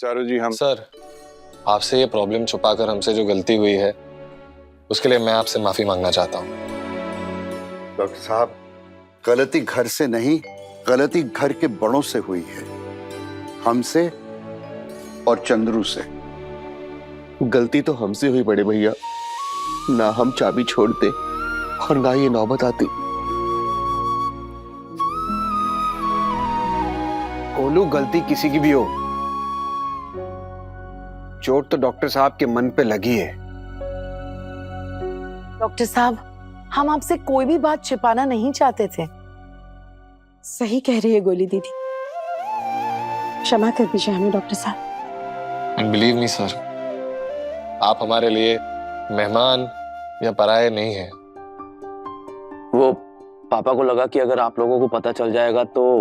चारू जी हम सर, आपसे ये प्रॉब्लम छुपाकर हमसे जो गलती हुई है उसके लिए मैं आपसे माफी मांगना चाहता हूँ। डॉक्टर साहब, गलती घर से नहीं, गलती घर के बड़ों से हुई है, हमसे और चंद्रू से। गलती तो हमसे हुई बड़े भैया, ना हम चाबी छोड़ते और ना ये नौबत आती। गोलू, गलती किसी की भी हो, चोट तो डॉक्टर साहब के मन पे लगी है। डॉक्टर साहब, हम आपसे कोई भी बात छिपाना नहीं चाहते थे। सही कह रही है गोली दीदी, क्षमा कर दीजिए हमें डॉक्टर साहब। एंड बिलीव मी सर, आप हमारे लिए मेहमान या पराये नहीं हैं। वो पापा को लगा कि अगर आप लोगों को पता चल जाएगा तो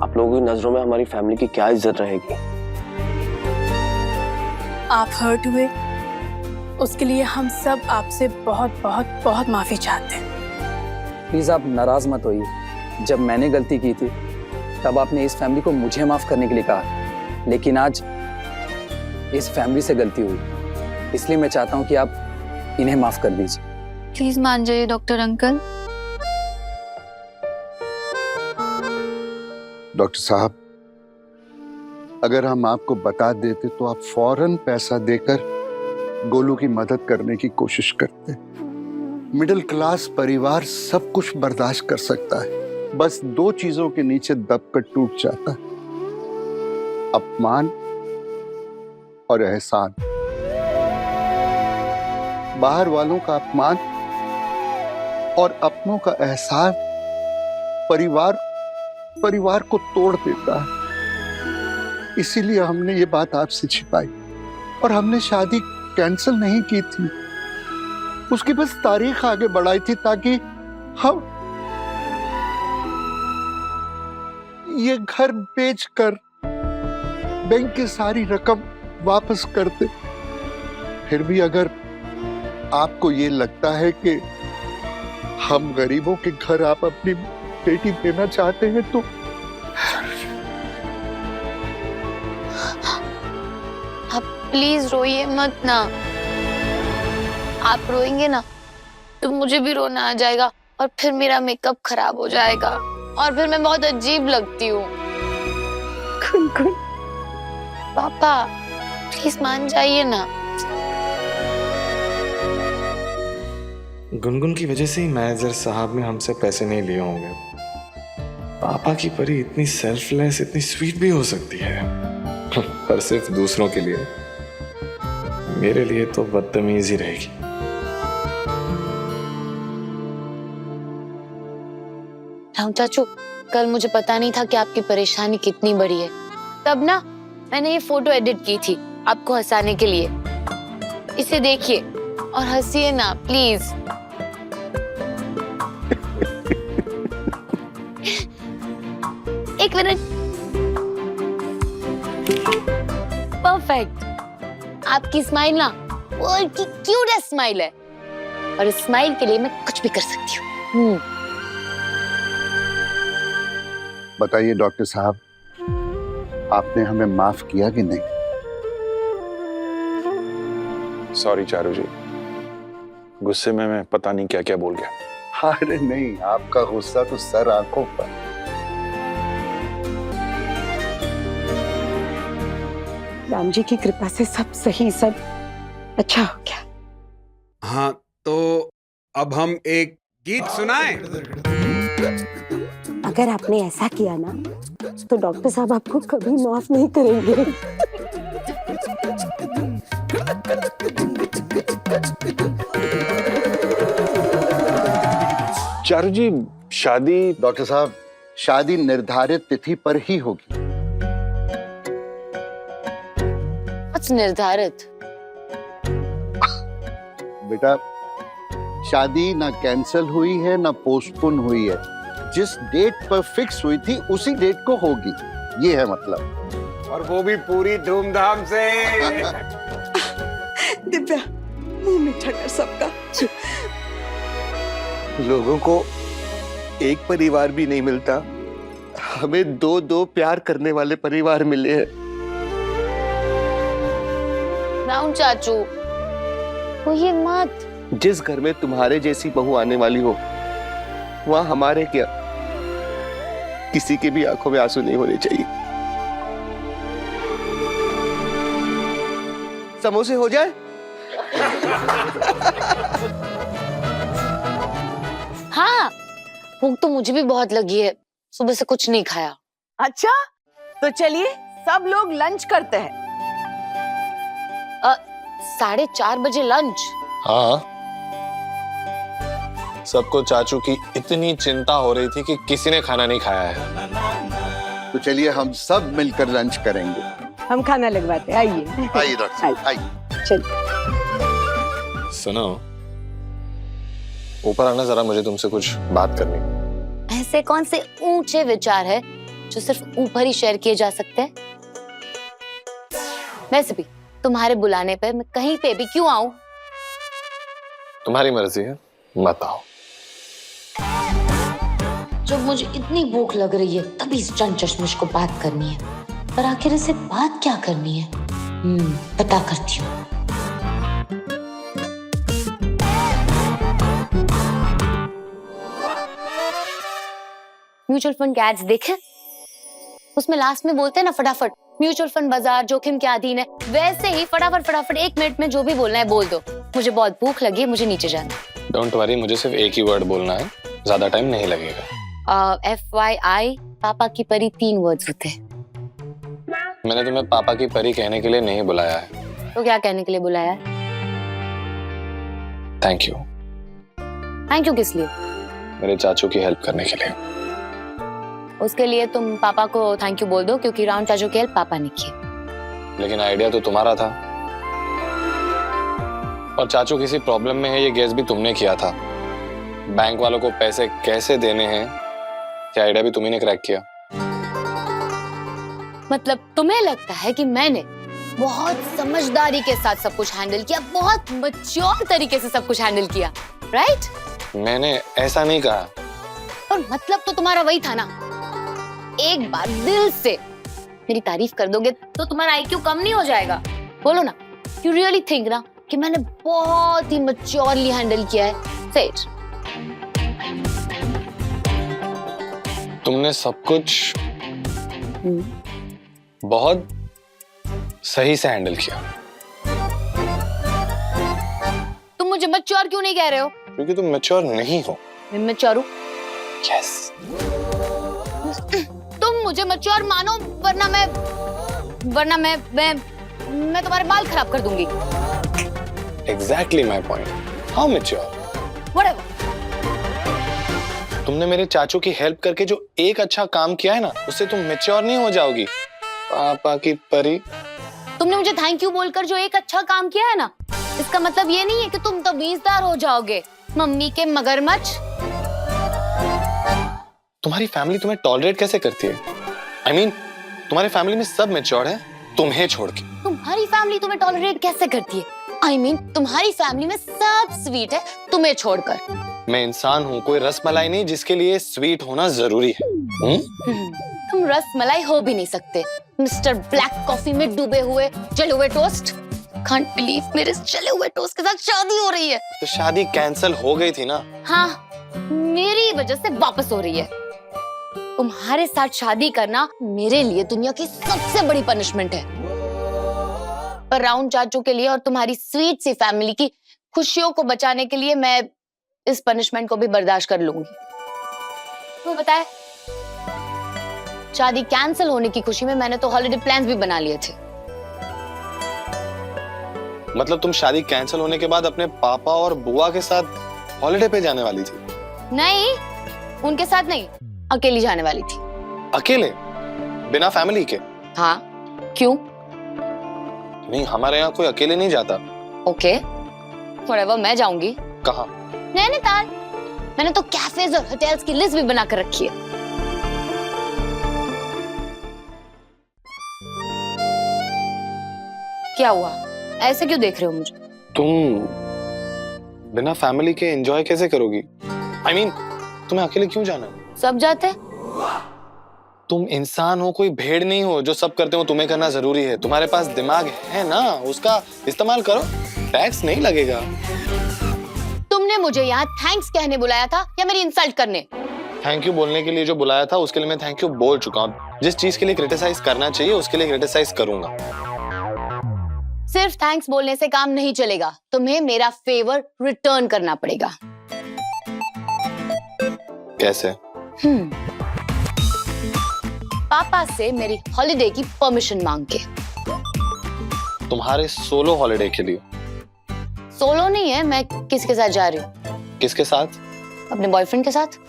आप लोगों की नजरों में हमारी फैमिली की क्या इज्जत रहेगी। आप हर्ट हुए, उसके लिए हम सब आपसे बहुत बहुत बहुत माफी चाहते हैं। प्लीज आप नाराज मत होइए। जब मैंने गलती की थी तब आपने इस फैमिली को मुझे माफ करने के लिए कहा, लेकिन आज इस फैमिली से गलती हुई, इसलिए मैं चाहता हूं कि आप इन्हें माफ कर दीजिए। प्लीज मान जाइए डॉक्टर अंकल। डॉक्टर साहब, अगर हम आपको बता देते तो आप फौरन पैसा देकर गोलू की मदद करने की कोशिश करते। मिडिल क्लास परिवार सब कुछ बर्दाश्त कर सकता है, बस दो चीजों के नीचे दबकर टूट जाता है, अपमान और एहसान। बाहर वालों का अपमान और अपनों का एहसान परिवार को तोड़ देता है। इसीलिए हमने ये बात आपसे छिपाई और हमने शादी कैंसिल नहीं की थी, उसकी बस तारीख आगे बढ़ाई थी ताकि हम ये घर बेचकर बैंक की सारी रकम वापस करते। फिर भी अगर आपको ये लगता है कि हम गरीबों के घर आप अपनी बेटी देना चाहते हैं तो आप प्लीज रोइए मत ना। आप रोएंगे ना तो मुझे भी रोना आ जाएगा और फिर मेरा मेकअप खराब हो जाएगा और फिर मैं बहुत अजीब लगती हूँ। पापा प्लीज मान जाइए ना। गुनगुन की वजह से ही मैनेजर साहब ने हमसे पैसे नहीं लिए होंगे। पापा की परी इतनी सेल्फलेस, इतनी स्वीट भी हो सकती है, पर सिर्फ दूसरों के लिए। मेरे लिए तो बदतमीज ही रहेगी। राम चाचू, कल मुझे पता नहीं था कि आपकी परेशानी कितनी बड़ी है। तब ना मैंने ये फोटो एडिट की थी आपको हंसाने के लिए। इसे देखिए और हंसिए ना प्लीज। एक मिनट। परफेक्ट। आपकी स्माइल ना वर्ल्ड की क्यूटेस्ट स्माइल है और इस स्माइल के लिए मैं कुछ भी कर सकती हूँ। बताइए डॉक्टर साहब, आपने हमें माफ किया कि नहीं? सॉरी चारू जी, गुस्से में मैं पता नहीं क्या क्या बोल गया। अरे नहीं, आपका गुस्सा तो सर आंखों पर। राम जी की कृपा से सब सही, सब अच्छा हो गया। हाँ, तो अब हम एक गीत सुनाएं। अगर आपने ऐसा किया ना तो डॉक्टर साहब आपको कभी माफ नहीं करेंगे। चारू जी, शादी डॉक्टर साहब, शादी निर्धारित तिथि पर ही होगी। निर्धारित? बेटा, शादी ना कैंसिल हुई है ना पोस्टपोन हुई है, जिस डेट पर फिक्स हुई थी उसी डेट को होगी, ये है मतलब। और वो भी पूरी धूमधाम से। दिव्या, मुंह मीठा कर सबका। लोगों को एक परिवार भी नहीं मिलता, हमें दो दो प्यार करने वाले परिवार मिले हैं। राउंड चाचू, वो ये मत। जिस घर में तुम्हारे जैसी बहू आने वाली हो, वहां हमारे क्या, किसी की भी आंखों में आंसू नहीं होने चाहिए। समोसे हो जाए? हाँ, भूख तो मुझे भी बहुत लगी है, सुबह से कुछ नहीं खाया। अच्छा, तो चलिए सब लोग लंच करते हैं। 4:30 बजे लंच? हाँ, सबको चाचू की इतनी चिंता हो रही थी कि किसी ने खाना नहीं खाया है। तो चलिए हम सब मिलकर लंच करेंगे। हम खाना लगवाते हैं, आइए। आइए डॉक्टर साहब, आइए। चलिए। सुनो, ऊपर आना जरा, मुझे तुमसे कुछ बात करनी। ऐसे कौन से ऊंचे विचार है जो सिर्फ ऊपर ही शेयर किए जा सकते हैं? वैसे भी तुम्हारे बुलाने पर मैं कहीं पे भी क्यों आऊं? तुम्हारी मर्जी है, मत आओ। जब मुझे इतनी भूख लग रही है तभी इस चंद चश्मिश को बात करनी है, पर आखिर इसे बात क्या करनी है? पता करती हूँ। म्यूचुअल फंड के एड्स देखे? उसमें लास्ट में बोलते हैं ना फटाफट, म्यूचुअल फंड बाजार जोखिम के अधीन है। वैसे ही फटाफट 1 मिनट में जो भी बोलना है बोल दो। मुझे बहुत भूख लगी है, मुझे नीचे जाना है। डोंट वरी, मुझे सिर्फ एक ही वर्ड बोलना है, ज्यादा टाइम नहीं लगेगा। FYI, पापा की परी 3 वर्ड्स होते हैं। मैंने तुम्हें पापा की परी कहने के लिए नहीं बुलाया है। तो क्या कहने के लिए बुलाया है? Thank you. थैंक यू किस लिए? मेरे चाचू की हेल्प करने के लिए। उसके लिए तुम पापा को थैंक यू बोल दो, क्योंकि राउंड चाचू की हेल्प पापा ने की। लेकिन आइडिया तो तुम्हारा था, और चाचू किसी प्रॉब्लम में है ये गेस भी तुमने किया था। बैंक वालों को पैसे कैसे देने हैं ये आइडिया भी तुम्ही ने क्रैक किया। मतलब तुम्हें लगता है कि मैंने बहुत समझदारी के साथ सब कुछ हैंडल किया, बहुत मैच्योर तरीके से सब कुछ हैंडल किया, राइट? मैंने ऐसा नहीं कहा। और मतलब तो तुम्हारा वही था ना। एक बार दिल से मेरी तारीफ कर दोगे तो तुम्हारा IQ कम नहीं हो जाएगा। बोलो ना, यू रियली थिंक ना कि मैंने बहुत ही मैच्योरली हैंडल किया है? से इट। तुमने सब कुछ बहुत सही से हैंडल किया। तुम मुझे मैच्योर क्यों नहीं कह रहे हो? क्योंकि तुम मैच्योर नहीं हो। मैं मैच्योर हूं? यस। तुम मुझे मैच्योर मानो, वरना मैं तुम्हारे बाल खराब कर दूंगी। Exactly my point. How mature? Whatever. तुमने मेरे चाचू की हेल्प करके जो एक अच्छा काम किया है ना, उससे तुम मैच्योर नहीं हो जाओगी। पापा की परी। तुमने मुझे थैंक यू बोलकर जो एक अच्छा काम किया है ना, इसका मतलब ये नहीं है कि तुम तमीजदार हो जाओगे, मम्मी के मगरमच्छ। तुम्हारी फैमिली तुम्हें टॉलरेट कैसे करती है? I mean, तुम्हारी फैमिली में सब मैच्योर है, तुम्हें छोड़ के। तुम्हारी फैमिली तुम्हें टॉलरेट कैसे करती है? I mean, तुम्हारी फैमिली में सब स्वीट है, तुम्हें छोड़कर। मैं इंसान हूँ, कोई रसमलाई नहीं जिसके लिए स्वीट होना जरूरी है। तुम रसमलाई हो भी नहीं सकते, मिस्टर ब्लैक कॉफी में डूबे हुए जले हुए टोस्ट। Can't believe मेरे इस जले हुए टोस्ट के साथ शादी हो रही है। तो शादी कैंसिल हो गई थी ना? हाँ, मेरी वजह से वापस हो रही है। तुम्हारे साथ शादी करना मेरे लिए दुनिया की सबसे बड़ी पनिशमेंट है। पर राउंड चाचू के लिए और तुम्हारी स्वीट सी फैमिली की खुशियों को बचाने के लिए मैं इस पनिशमेंट को भी बर्दाश्त कर लूंगी। तो बताए, शादी कैंसिल होने की खुशी में मैंने तो हॉलिडे प्लान्स भी बना लिए थे। मतलब तुम शादी कैंसिल होने के बाद अपने पापा और बुआ के साथ हॉलिडे पे जाने वाली थी? नहीं, उनके साथ नहीं, अकेली जाने वाली थी। अकेले? बिना फैमिली के? हाँ, क्यों? नहीं, हमारे यहाँ कोई अकेले नहीं जाता। ओके, व्हाटएवर, मैं जाऊंगी। कहाँ? नैनीताल। मैंने तो कैफेज और होटल्स की लिस्ट भी बना कर रखी है। क्या हुआ? ऐसे क्यों देख रहे हो मुझे? तुम बिना फैमिली के एंजॉय कैसे करोगी? I mean, तुम्हें अकेले क्यों जाना है? सब जाते हैं। तुम इंसान हो, कोई भेड़ नहीं हो जो सब करते हो तुम्हें करना जरूरी है। तुम्हारे पास दिमाग है ना, उसका इस्तेमाल करो, टैक्स नहीं लगेगा। तुमने मुझे यहाँ थैंक्स कहने बुलाया था या मेरी इंसल्ट करने? थैंक यू बोलने के लिए जो बुलाया था उसके लिए मैं थैंक यू बोल चुका हूँ। जिस चीज के लिए क्रिटिसाइज करना चाहिए उसके लिए क्रिटिसाइज करूंगा। सिर्फ थैंक्स बोलने से काम नहीं चलेगा, तुम्हें मेरा फेवर रिटर्न करना पड़ेगा। कैसे? पापा से मेरी हॉलिडे की परमिशन मांग के। तुम्हारे सोलो हॉलिडे के लिए? सोलो नहीं है, मैं किसके साथ जा रही हूँ? किसके साथ? अपने बॉयफ्रेंड के साथ।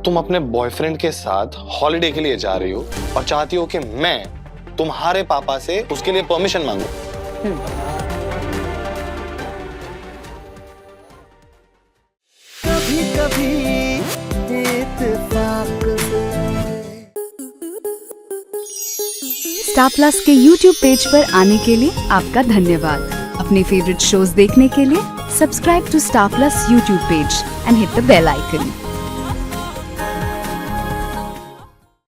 तुम अपने बॉयफ्रेंड के साथ हॉलिडे के लिए जा रही हो और चाहती हो कि मैं तुम्हारे पापा से उसके लिए परमिशन मांगू। कभी कभी इत्तेफाक से। स्टार प्लस के YouTube पेज पर आने के लिए आपका धन्यवाद। अपने फेवरेट शोज देखने के लिए subscribe to Star Plus YouTube page and hit the bell icon.